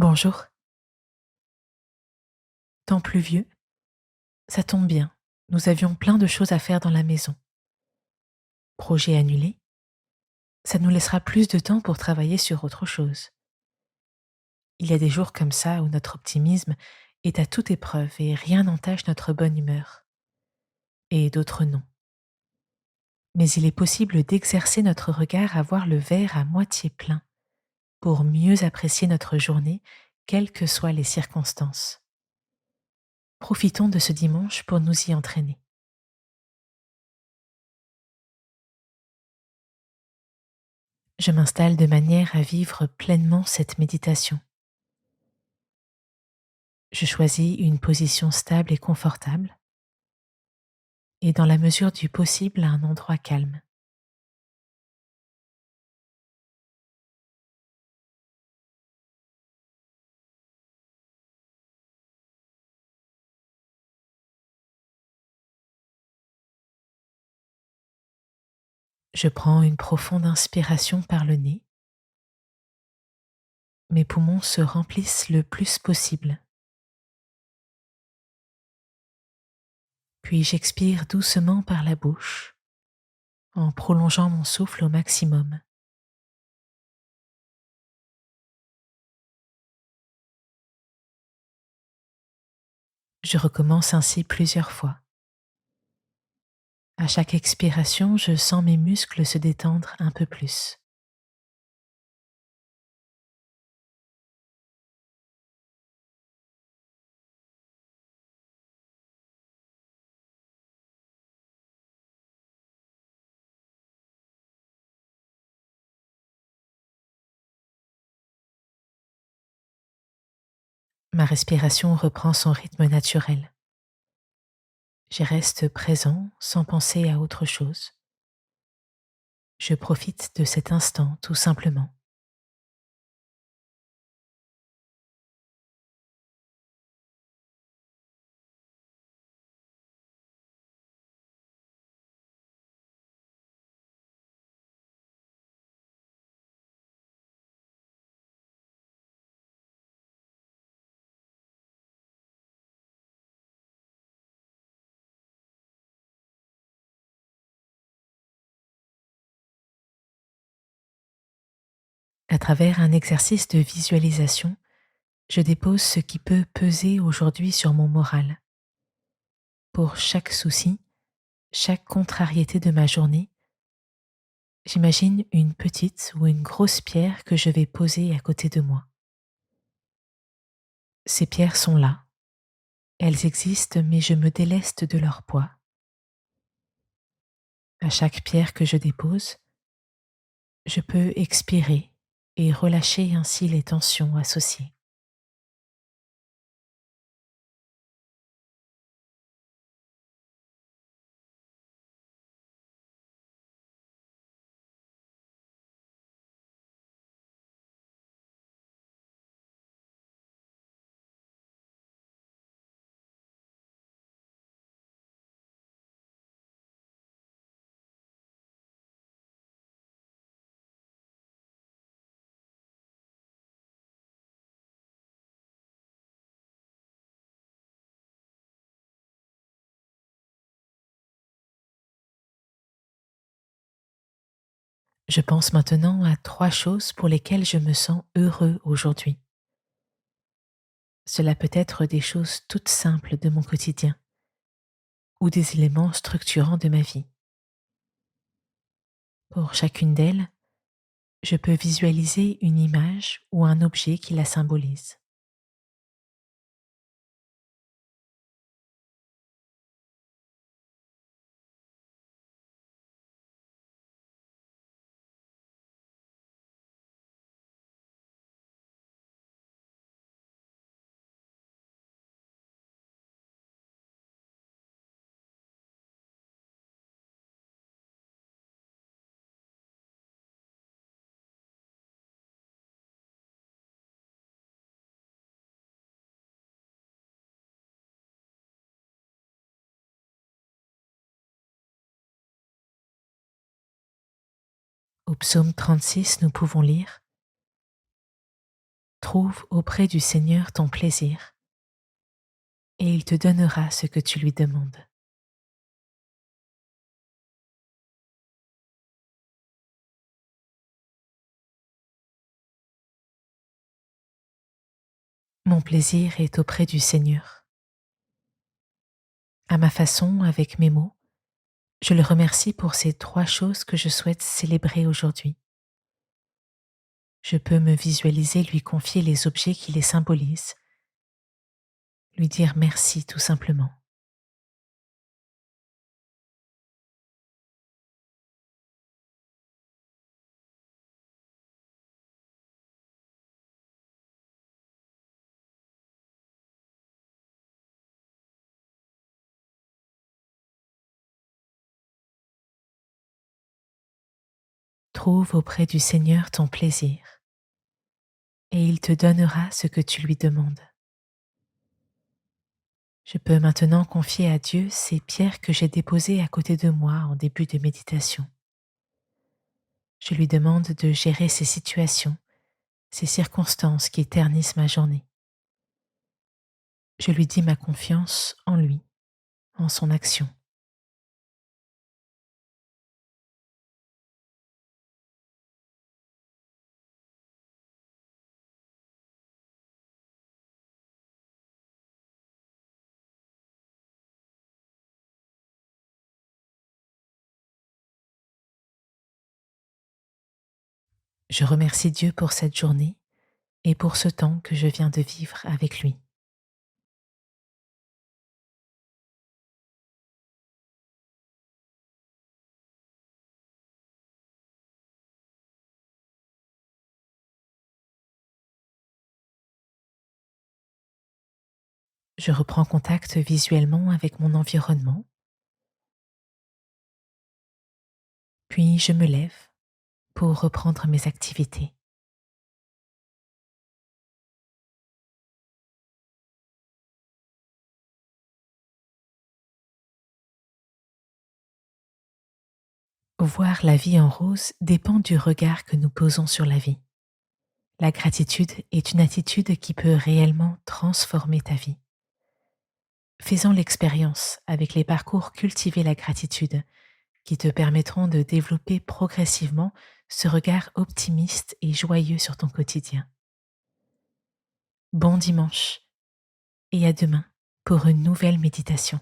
Bonjour, temps pluvieux, ça tombe bien. Nous avions plein de choses à faire dans la maison. Projet annulé, ça nous laissera plus de temps pour travailler sur autre chose. Il y a des jours comme ça où notre optimisme est à toute épreuve et rien n'entache notre bonne humeur. Et d'autres non. Mais il est possible d'exercer notre regard à voir le verre à moitié plein pour mieux apprécier notre journée, quelles que soient les circonstances. Profitons de ce dimanche pour nous y entraîner. Je m'installe de manière à vivre pleinement cette méditation. Je choisis une position stable et confortable et dans la mesure du possible à un endroit calme. Je prends une profonde inspiration par le nez. Mes poumons se remplissent le plus possible. Puis j'expire doucement par la bouche en prolongeant mon souffle au maximum. Je recommence ainsi plusieurs fois. À chaque expiration, je sens mes muscles se détendre un peu plus. Ma respiration reprend son rythme naturel. Je reste présent sans penser à autre chose. Je profite de cet instant tout simplement. À travers un exercice de visualisation, je dépose ce qui peut peser aujourd'hui sur mon moral. Pour chaque souci, chaque contrariété de ma journée, j'imagine une petite ou une grosse pierre que je vais poser à côté de moi. Ces pierres sont là, elles existent mais je me déleste de leur poids. À chaque pierre que je dépose, je peux expirer et relâcher ainsi les tensions associées. Je pense maintenant à 3 choses pour lesquelles je me sens heureux aujourd'hui. Cela peut être des choses toutes simples de mon quotidien ou des éléments structurants de ma vie. Pour chacune d'elles, je peux visualiser une image ou un objet qui la symbolise. Au psaume 36, nous pouvons lire: Trouve auprès du Seigneur ton plaisir et il te donnera ce que tu lui demandes. Mon plaisir est auprès du Seigneur. À ma façon, avec mes mots, je le remercie pour ces 3 choses que je souhaite célébrer aujourd'hui. Je peux me visualiser lui confier les objets qui les symbolisent, lui dire merci tout simplement. Trouve auprès du Seigneur ton plaisir et il te donnera ce que tu lui demandes. Je peux maintenant confier à Dieu ces pierres que j'ai déposées à côté de moi en début de méditation. Je lui demande de gérer ces situations, ces circonstances qui ternissent ma journée. Je lui dis ma confiance en lui, en son action. Je remercie Dieu pour cette journée et pour ce temps que je viens de vivre avec lui. Je reprends contact visuellement avec mon environnement, puis je me lève pour reprendre mes activités. Voir la vie en rose dépend du regard que nous posons sur la vie. La gratitude est une attitude qui peut réellement transformer ta vie. Faisons l'expérience avec les parcours Cultiver la gratitude qui te permettront de développer progressivement ce regard optimiste et joyeux sur ton quotidien. Bon dimanche et à demain pour une nouvelle méditation.